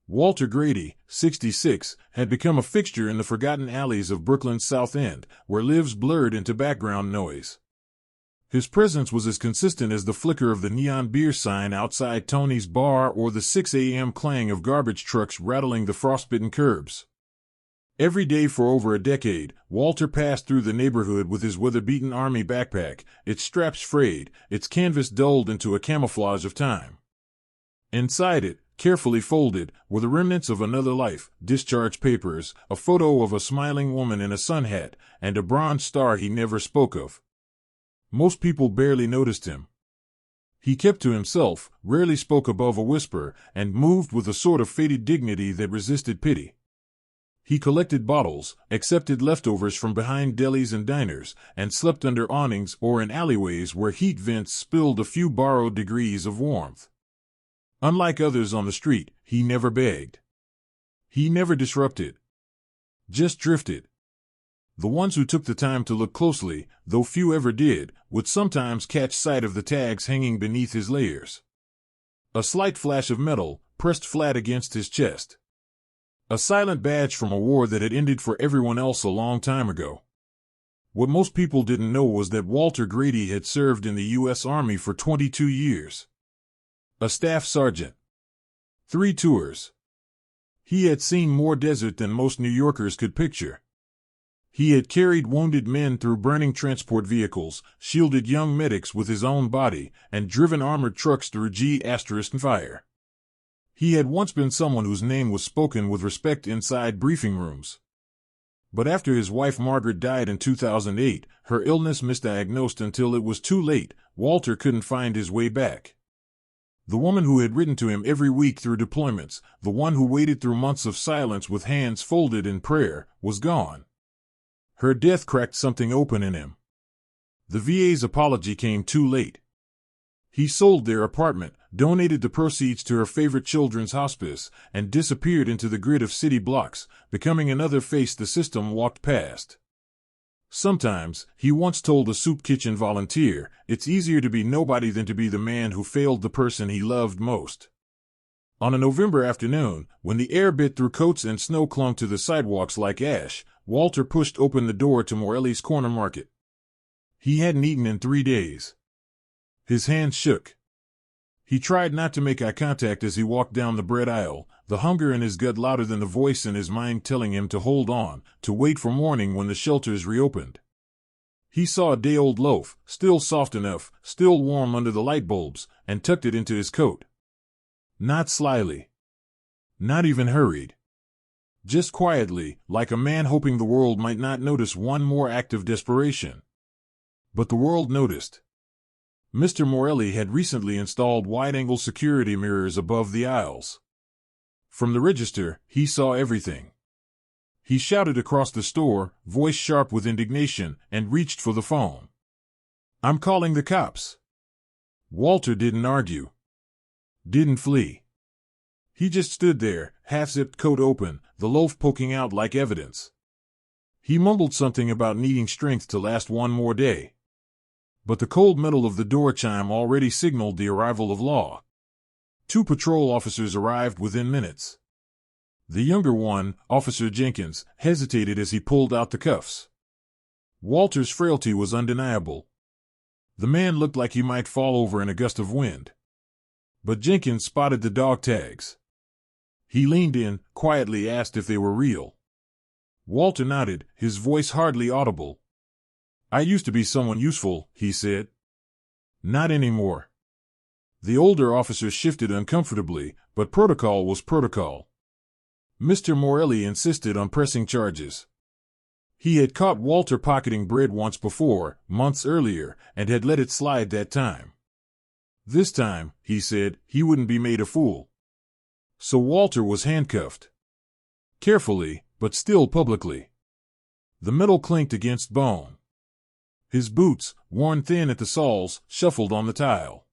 Walter Grady, 66, had become a fixture in the forgotten alleys of Brooklyn's South End, where lives blurred into background noise. His presence was as consistent as the flicker of the neon beer sign outside Tony's bar or the 6 a.m. clang of garbage trucks rattling the frostbitten curbs. Every day for over a decade, Walter passed through the neighborhood with his weather-beaten army backpack, its straps frayed, its canvas dulled into a camouflage of time. Inside it, carefully folded, were the remnants of another life, discharge papers, a photo of a smiling woman in a sun hat, and a bronze star he never spoke of. Most people barely noticed him. He kept to himself, rarely spoke above a whisper, and moved with a sort of fated dignity that resisted pity. He collected bottles, accepted leftovers from behind delis and diners, and slept under awnings or in alleyways where heat vents spilled a few borrowed degrees of warmth. Unlike others on the street, he never begged. He never disrupted. Just drifted. The ones who took the time to look closely, though few ever did, would sometimes catch sight of the tags hanging beneath his layers. A slight flash of metal, pressed flat against his chest. A silent badge from a war that had ended for everyone else a long time ago. What most people didn't know was that Walter Grady had served in the U.S. Army for 22 years. A staff sergeant. 3 tours. He had seen more desert than most New Yorkers could picture. He had carried wounded men through burning transport vehicles, shielded young medics with his own body, and driven armored trucks through G***fire. He had once been someone whose name was spoken with respect inside briefing rooms. But after his wife Margaret died in 2008, her illness misdiagnosed until it was too late, Walter couldn't find his way back. The woman who had written to him every week through deployments, the one who waited through months of silence with hands folded in prayer, was gone. Her death cracked something open in him. The VA's apology came too late. He sold their apartment, donated the proceeds to her favorite children's hospice, and disappeared into the grid of city blocks, becoming another face the system walked past. Sometimes, he once told a soup kitchen volunteer, it's easier to be nobody than to be the man who failed the person he loved most. On a November afternoon, when the air bit through coats and snow clung to the sidewalks like ash, Walter pushed open the door to Morelli's Corner Market. He hadn't eaten in 3 days. His hands shook. He tried not to make eye contact as he walked down the bread aisle, the hunger in his gut louder than the voice in his mind telling him to hold on, to wait for morning when the shelters reopened. He saw a day-old loaf, still soft enough, still warm under the light bulbs, and tucked it into his coat. Not slyly. Not even hurried. Just quietly, like a man hoping the world might not notice one more act of desperation. But the world noticed. Mr. Morelli had recently installed wide-angle security mirrors above the aisles. From the register, he saw everything. He shouted across the store, voice sharp with indignation, and reached for the phone. "I'm calling the cops." Walter didn't argue. Didn't flee. He just stood there, half-zipped coat open, the loaf poking out like evidence. He mumbled something about needing strength to last one more day. But the cold metal of the door chime already signaled the arrival of law. 2 patrol officers arrived within minutes. The younger one, Officer Jenkins, hesitated as he pulled out the cuffs. Walter's frailty was undeniable. The man looked like he might fall over in a gust of wind. But Jenkins spotted the dog tags. He leaned in, quietly asked if they were real. Walter nodded, his voice hardly audible. "I used to be someone useful," he said. "Not anymore." The older officer shifted uncomfortably, but protocol was protocol. Mr. Morelli insisted on pressing charges. He had caught Walter pocketing bread once before, months earlier, and had let it slide that time. This time, he said, he wouldn't be made a fool. So Walter was handcuffed. Carefully, but still publicly. The metal clinked against bone. His boots, worn thin at the soles, shuffled on the tile.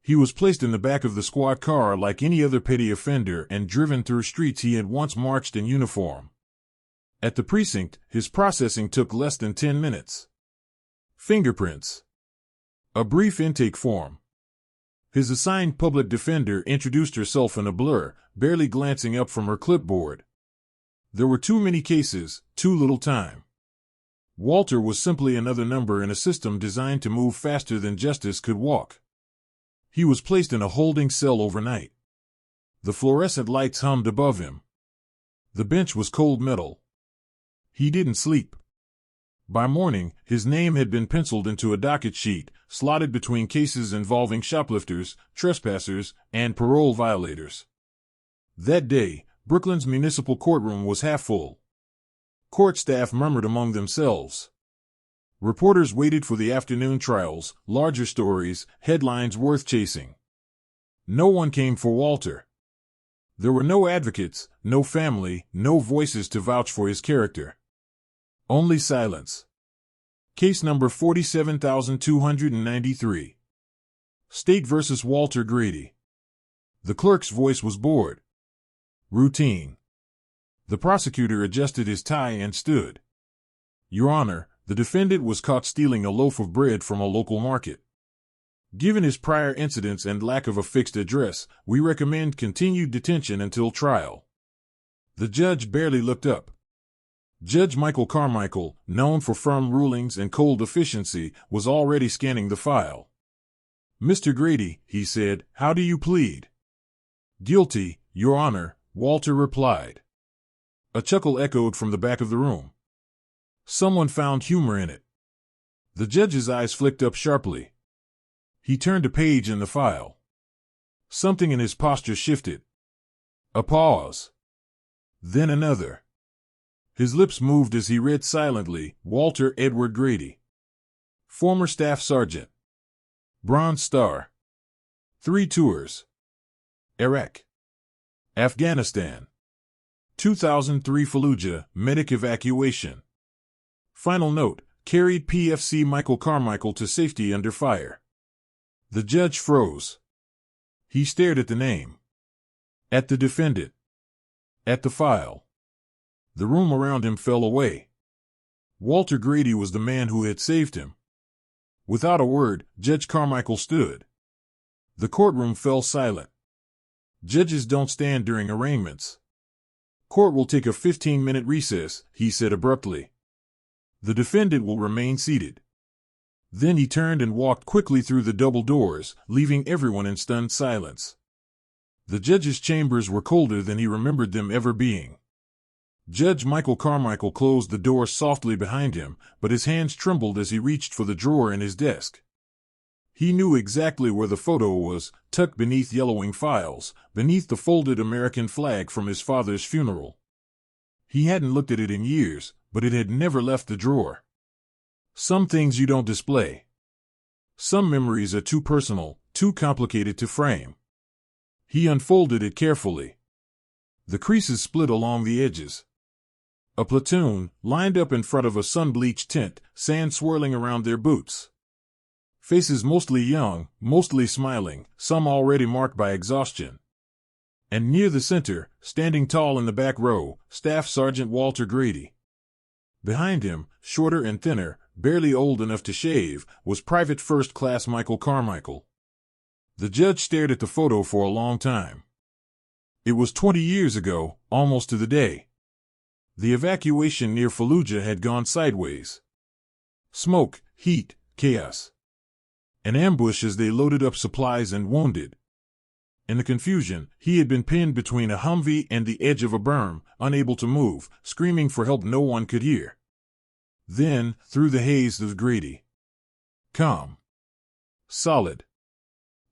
He was placed in the back of the squad car like any other petty offender and driven through streets he had once marched in uniform. At the precinct, his processing took less than 10 minutes. Fingerprints. A brief intake form. His assigned public defender introduced herself in a blur, barely glancing up from her clipboard. There were too many cases, too little time. Walter was simply another number in a system designed to move faster than justice could walk. He was placed in a holding cell overnight. The fluorescent lights hummed above him. The bench was cold metal. He didn't sleep. By morning, his name had been penciled into a docket sheet, slotted between cases involving shoplifters, trespassers, and parole violators. That day, Brooklyn's municipal courtroom was half full. Court staff murmured among themselves. Reporters waited for the afternoon trials, larger stories, headlines worth chasing. No one came for Walter. There were no advocates, no family, no voices to vouch for his character. Only silence. Case number 47293. State versus Walter Grady. The clerk's voice was bored. Routine. The prosecutor adjusted his tie and stood. Your Honor, the defendant was caught stealing a loaf of bread from a local market. Given his prior incidents and lack of a fixed address, we recommend continued detention until trial. The judge barely looked up. Judge Michael Carmichael, known for firm rulings and cold efficiency, was already scanning the file. Mr. Grady, he said, how do you plead? Guilty, Your Honor, Walter replied. A chuckle echoed from the back of the room. Someone found humor in it. The judge's eyes flicked up sharply. He turned a page in the file. Something in his posture shifted. A pause. Then another. His lips moved as he read silently, Walter Edward Grady. Former Staff Sergeant. Bronze Star. 3 tours. Iraq. Afghanistan. 2003 Fallujah, medic evacuation. Final note, carried PFC Michael Carmichael to safety under fire. The judge froze. He stared at the name. At the defendant. At the file. The room around him fell away. Walter Grady was the man who had saved him. Without a word, Judge Carmichael stood. The courtroom fell silent. Judges don't stand during arraignments. Court will take a 15-minute recess, he said abruptly. The defendant will remain seated. Then he turned and walked quickly through the double doors, leaving everyone in stunned silence. The judge's chambers were colder than he remembered them ever being. Judge Michael Carmichael closed the door softly behind him, but his hands trembled as he reached for the drawer in his desk. He knew exactly where the photo was, tucked beneath yellowing files, beneath the folded American flag from his father's funeral. He hadn't looked at it in years, but it had never left the drawer. Some things you don't display. Some memories are too personal, too complicated to frame. He unfolded it carefully. The creases split along the edges. A platoon, lined up in front of a sun-bleached tent, sand swirling around their boots. Faces mostly young, mostly smiling, some already marked by exhaustion. And near the center, standing tall in the back row, Staff Sergeant Walter Grady. Behind him, shorter and thinner, barely old enough to shave, was Private First Class Michael Carmichael. The judge stared at the photo for a long time. It was 20 years ago, almost to the day. The evacuation near Fallujah had gone sideways. Smoke, heat, chaos. An ambush as they loaded up supplies and wounded. In the confusion, he had been pinned between a Humvee and the edge of a berm, unable to move, screaming for help no one could hear. Then, through the haze of Grady. Calm. Solid.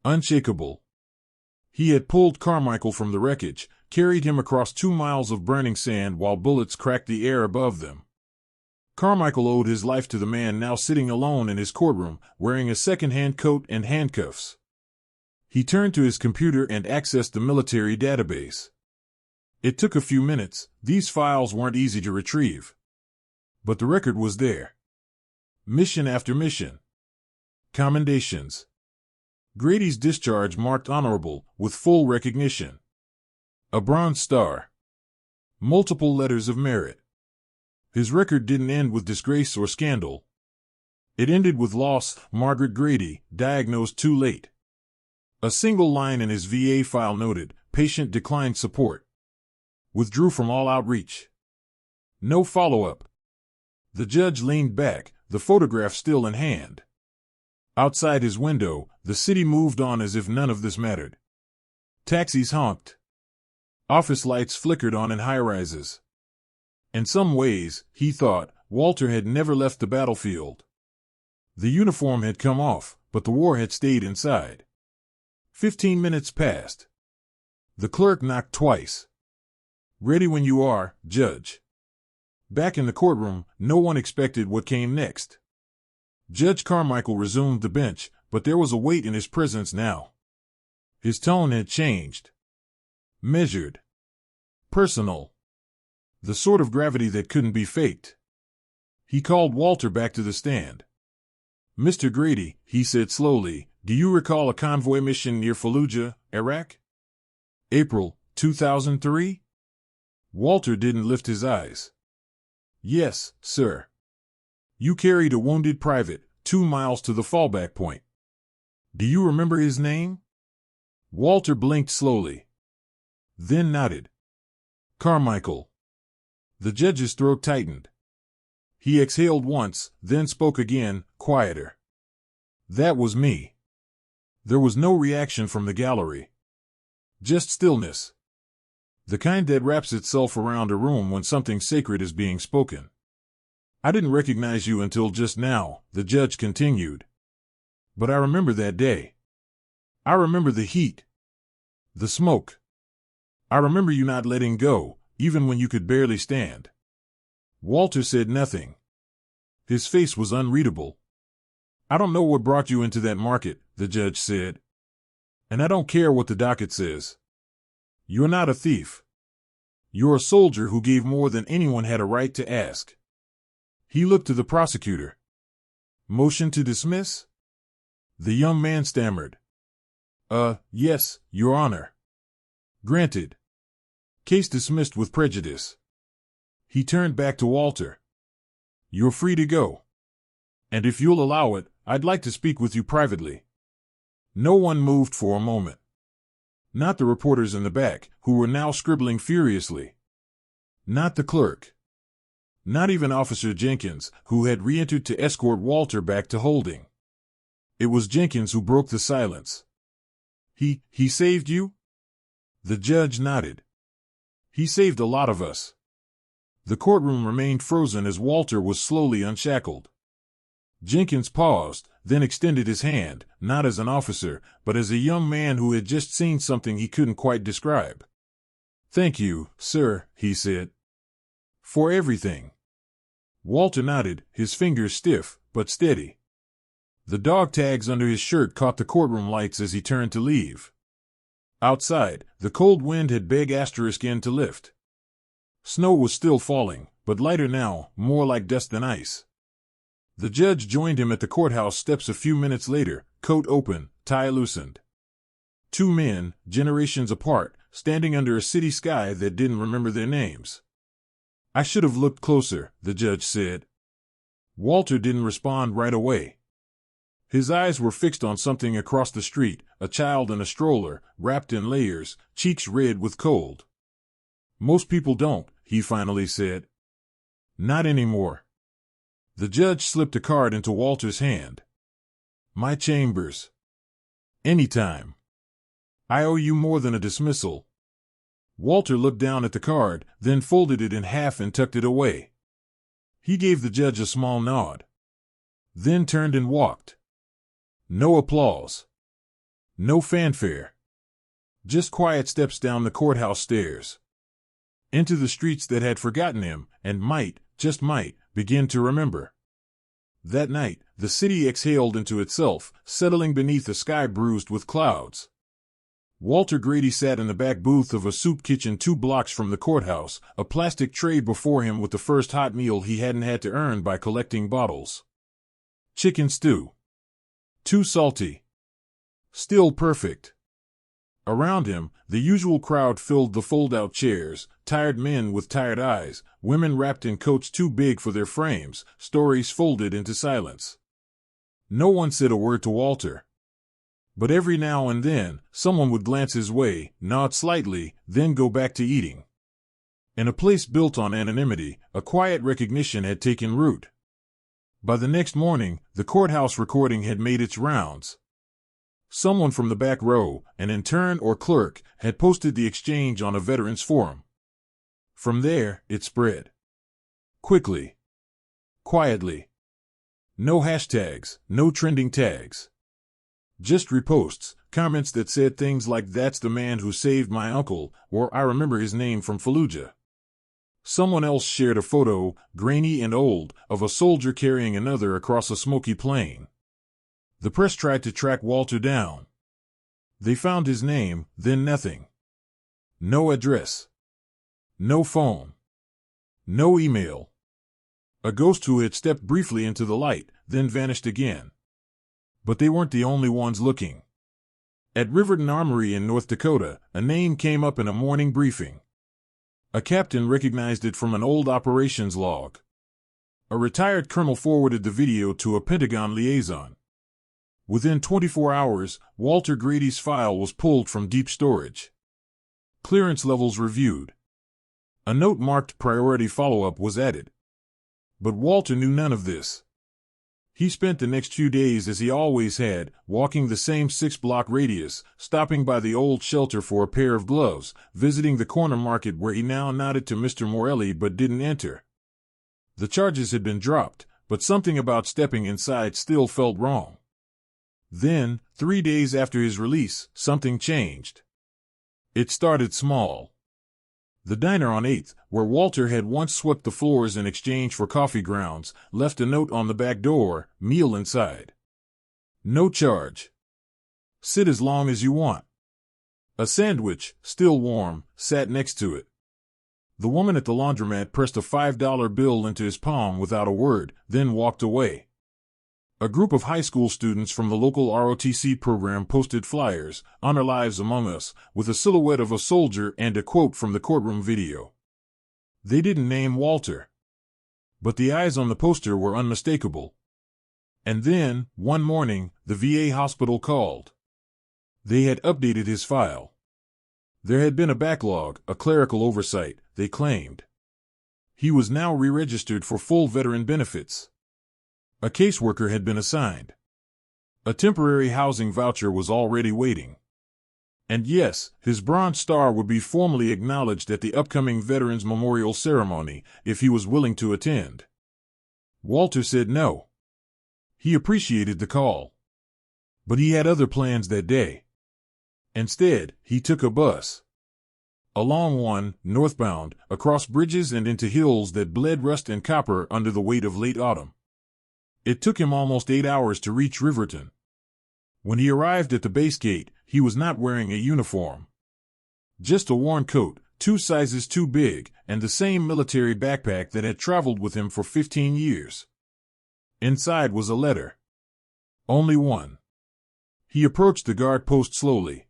Unshakable. He had pulled Carmichael from the wreckage, carried him across 2 miles of burning sand while bullets cracked the air above them. Carmichael owed his life to the man now sitting alone in his courtroom, wearing a second-hand coat and handcuffs. He turned to his computer and accessed the military database. It took a few minutes. These files weren't easy to retrieve. But the record was there. Mission after mission. Commendations. Grady's discharge marked honorable, with full recognition. A Bronze Star. Multiple letters of merit. His record didn't end with disgrace or scandal. It ended with loss. Margaret Grady, diagnosed too late. A single line in his VA file noted, patient declined support. Withdrew from all outreach. No follow-up. The judge leaned back, the photograph still in hand. Outside his window, the city moved on as if none of this mattered. Taxis honked. Office lights flickered on in high-rises. In some ways, he thought, Walter had never left the battlefield. The uniform had come off, but the war had stayed inside. 15 minutes passed. The clerk knocked twice. Ready when you are, Judge. Back in the courtroom, no one expected what came next. Judge Carmichael resumed the bench, but there was a weight in his presence now. His tone had changed. Measured. Personal. The sort of gravity that couldn't be faked. He called Walter back to the stand. Mr. Grady, he said slowly, do you recall a convoy mission near Fallujah, Iraq? April 2003? Walter didn't lift his eyes. Yes, sir. You carried a wounded private 2 miles to the fallback point. Do you remember his name? Walter blinked slowly. Then nodded. Carmichael. The judge's throat tightened. He exhaled once, then spoke again, quieter. That was me. There was no reaction from the gallery. Just stillness. The kind that wraps itself around a room when something sacred is being spoken. I didn't recognize you until just now, the judge continued. But I remember that day. I remember the heat. The smoke. I remember you not letting go, even when you could barely stand. Walter said nothing. His face was unreadable. I don't know what brought you into that market, the judge said. And I don't care what the docket says. You're not a thief. You're a soldier who gave more than anyone had a right to ask. He looked to the prosecutor. Motion to dismiss? The young man stammered. Yes, Your Honor. Granted. Case dismissed with prejudice. He turned back to Walter. You're free to go. And if you'll allow it, I'd like to speak with you privately. No one moved for a moment. Not the reporters in the back, who were now scribbling furiously. Not the clerk. Not even Officer Jenkins, who had re-entered to escort Walter back to holding. It was Jenkins who broke the silence. He saved you? The judge nodded. He saved a lot of us. The courtroom remained frozen as Walter was slowly unshackled. Jenkins paused, then extended his hand, not as an officer, but as a young man who had just seen something he couldn't quite describe. Thank you, sir, he said. For everything. Walter nodded, his fingers stiff, but steady. The dog tags under his shirt caught the courtroom lights as he turned to leave. Outside, the cold wind had begged *N to lift. Snow was still falling, but lighter now, more like dust than ice. The judge joined him at the courthouse steps a few minutes later, coat open, tie loosened. 2 men, generations apart, standing under a city sky that didn't remember their names. I should have looked closer, the judge said. Walter didn't respond right away. His eyes were fixed on something across the street, a child in a stroller, wrapped in layers, cheeks red with cold. Most people don't, he finally said. Not anymore. The judge slipped a card into Walter's hand. My chambers. Anytime. I owe you more than a dismissal. Walter looked down at the card, then folded it in half and tucked it away. He gave the judge a small nod. Then turned and walked. No applause. No fanfare. Just quiet steps down the courthouse stairs. Into the streets that had forgotten him, and might, just might, begin to remember. That night, the city exhaled into itself, settling beneath a sky bruised with clouds. Walter Grady sat in the back booth of a soup kitchen 2 blocks from the courthouse, a plastic tray before him with the first hot meal he hadn't had to earn by collecting bottles. Chicken stew. Too salty. Still perfect. Around him, the usual crowd filled the fold-out chairs, tired men with tired eyes, women wrapped in coats too big for their frames, stories folded into silence. No one said a word to Walter. But every now and then, someone would glance his way, nod slightly, then go back to eating. In a place built on anonymity, a quiet recognition had taken root. By the next morning, the courthouse recording had made its rounds. Someone from the back row, an intern or clerk, had posted the exchange on a veterans forum. From there, it spread. Quickly. Quietly. No hashtags, no trending tags. Just reposts, comments that said things like "That's the man who saved my uncle," or "I remember his name from Fallujah." Someone else shared a photo, grainy and old, of a soldier carrying another across a smoky plain. The press tried to track Walter down. They found his name, then nothing. No address. No phone. No email. A ghost who had stepped briefly into the light, then vanished again. But they weren't the only ones looking. At Riverton Armory in North Dakota, a name came up in a morning briefing. A captain recognized it from an old operations log. A retired colonel forwarded the video to a Pentagon liaison. Within 24 hours, Walter Grady's file was pulled from deep storage. Clearance levels reviewed. A note marked priority follow-up was added. But Walter knew none of this. He spent the next few days as he always had, walking the same 6-block radius, stopping by the old shelter for a pair of gloves, visiting the corner market where he now nodded to Mr. Morelli but didn't enter. The charges had been dropped, but something about stepping inside still felt wrong. Then, 3 days after his release, something changed. It started small. The diner on 8th, where Walter had once swept the floors in exchange for coffee grounds, left a note on the back door, "Meal inside. No charge. Sit as long as you want." A sandwich, still warm, sat next to it. The woman at the laundromat pressed a $5 bill into his palm without a word, then walked away. A group of high school students from the local ROTC program posted flyers, "Honor Lives Among Us," with a silhouette of a soldier and a quote from the courtroom video. They didn't name Walter. But the eyes on the poster were unmistakable. And then, one morning, the VA hospital called. They had updated his file. There had been a backlog, a clerical oversight, they claimed. He was now re-registered for full veteran benefits. A caseworker had been assigned. A temporary housing voucher was already waiting. And yes, his Bronze Star would be formally acknowledged at the upcoming Veterans Memorial Ceremony, if he was willing to attend. Walter said no. He appreciated the call. But he had other plans that day. Instead, he took a bus. A long one, northbound, across bridges and into hills that bled rust and copper under the weight of late autumn. It took him almost 8 hours to reach Riverton. When he arrived at the base gate, he was not wearing a uniform. Just a worn coat, 2 sizes too big, and the same military backpack that had traveled with him for 15 years. Inside was a letter. Only one. He approached the guard post slowly.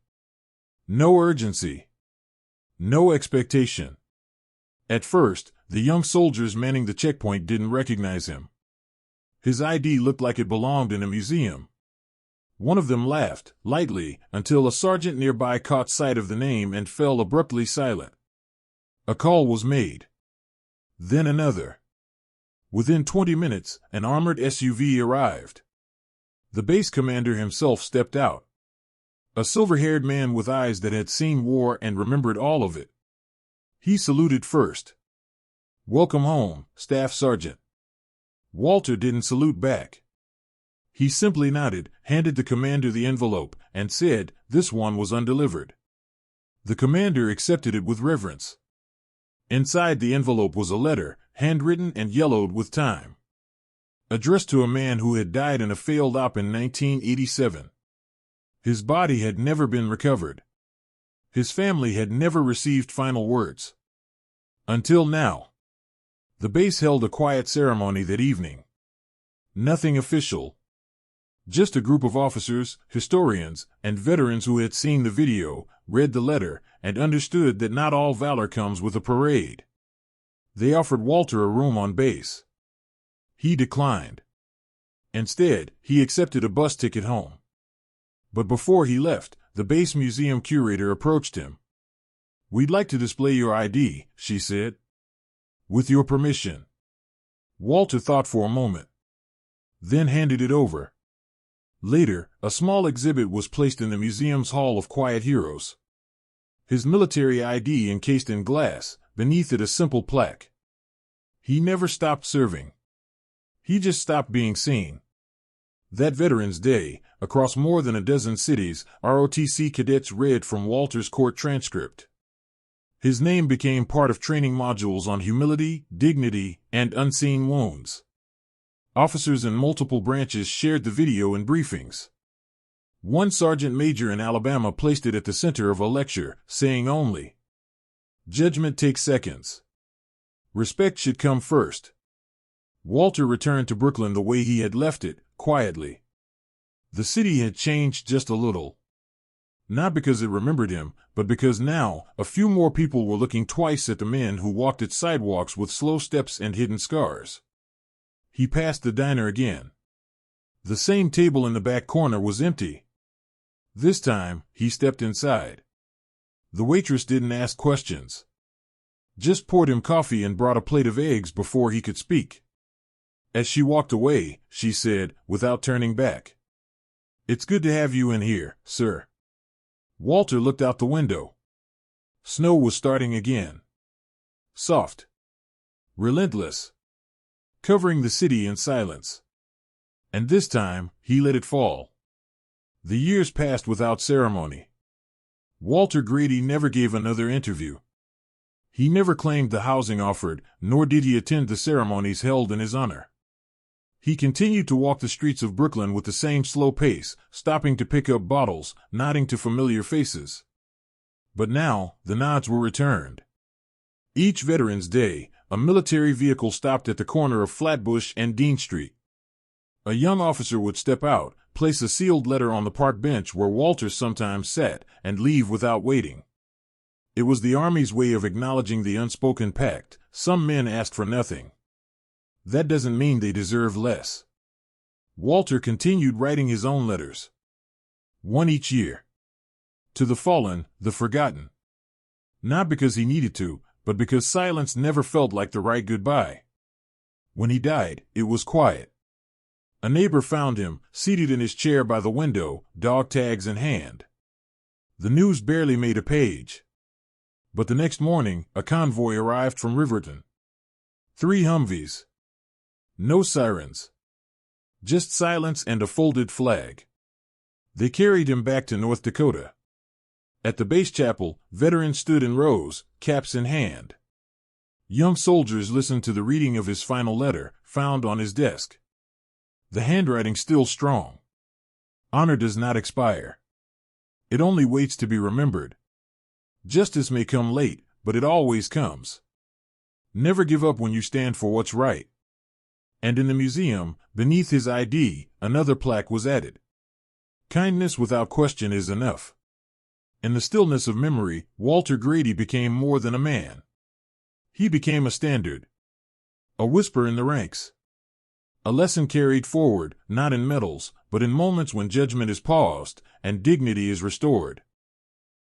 No urgency. No expectation. At first, the young soldiers manning the checkpoint didn't recognize him. His ID looked like it belonged in a museum. One of them laughed, lightly, until a sergeant nearby caught sight of the name and fell abruptly silent. A call was made. Then another. Within 20 minutes, an armored SUV arrived. The base commander himself stepped out. A silver-haired man with eyes that had seen war and remembered all of it. He saluted first. "Welcome home, Staff Sergeant." Walter didn't salute back. He simply nodded, handed the commander the envelope, and said, "This one was undelivered." The commander accepted it with reverence. Inside the envelope was a letter, handwritten and yellowed with time. Addressed to a man who had died in a failed op in 1987. His body had never been recovered. His family had never received final words. Until now. The base held a quiet ceremony that evening. Nothing official. Just a group of officers, historians, and veterans who had seen the video, read the letter, and understood that not all valor comes with a parade. They offered Walter a room on base. He declined. Instead, he accepted a bus ticket home. But before he left, the base museum curator approached him. "We'd like to display your ID," she said. "With your permission." Walter thought for a moment, then handed it over. Later, a small exhibit was placed in the museum's Hall of Quiet Heroes. His military ID encased in glass, beneath it a simple plaque. He never stopped serving. He just stopped being seen. That Veterans Day, across more than a dozen cities, ROTC cadets read from Walter's court transcript. His name became part of training modules on humility, dignity, and unseen wounds. Officers in multiple branches shared the video in briefings. One sergeant major in Alabama placed it at the center of a lecture, saying only, "Judgment takes seconds. Respect should come first." Walter returned to Brooklyn the way he had left it, quietly. The city had changed just a little. Not because it remembered him, but because now, a few more people were looking twice at the men who walked its sidewalks with slow steps and hidden scars. He passed the diner again. The same table in the back corner was empty. This time, he stepped inside. The waitress didn't ask questions. Just poured him coffee and brought a plate of eggs before he could speak. As she walked away, she said, without turning back, "It's good to have you in here, sir." Walter looked out the window. Snow was starting again. Soft. Relentless. Covering the city in silence. And this time, he let it fall. The years passed without ceremony. Walter Grady never gave another interview. He never claimed the housing offered, nor did he attend the ceremonies held in his honor. He continued to walk the streets of Brooklyn with the same slow pace, stopping to pick up bottles, nodding to familiar faces. But now, the nods were returned. Each Veterans Day, a military vehicle stopped at the corner of Flatbush and Dean Street. A young officer would step out, place a sealed letter on the park bench where Walter sometimes sat, and leave without waiting. It was the Army's way of acknowledging the unspoken pact: some men ask for nothing. That doesn't mean they deserve less. Walter continued writing his own letters. One each year. To the fallen, the forgotten. Not because he needed to, but because silence never felt like the right goodbye. When he died, it was quiet. A neighbor found him, seated in his chair by the window, dog tags in hand. The news barely made a page. But the next morning, a convoy arrived from Riverton. 3 Humvees. No sirens. Just silence and a folded flag. They carried him back to North Dakota. At the base chapel, veterans stood in rows, caps in hand. Young soldiers listened to the reading of his final letter, found on his desk. The handwriting still strong. Honor does not expire. It only waits to be remembered. Justice may come late, but it always comes. Never give up when you stand for what's right. And in the museum, beneath his ID, another plaque was added. Kindness without question is enough. In the stillness of memory, Walter Grady became more than a man. He became a standard. A whisper in the ranks. A lesson carried forward, not in medals, but in moments when judgment is paused and dignity is restored.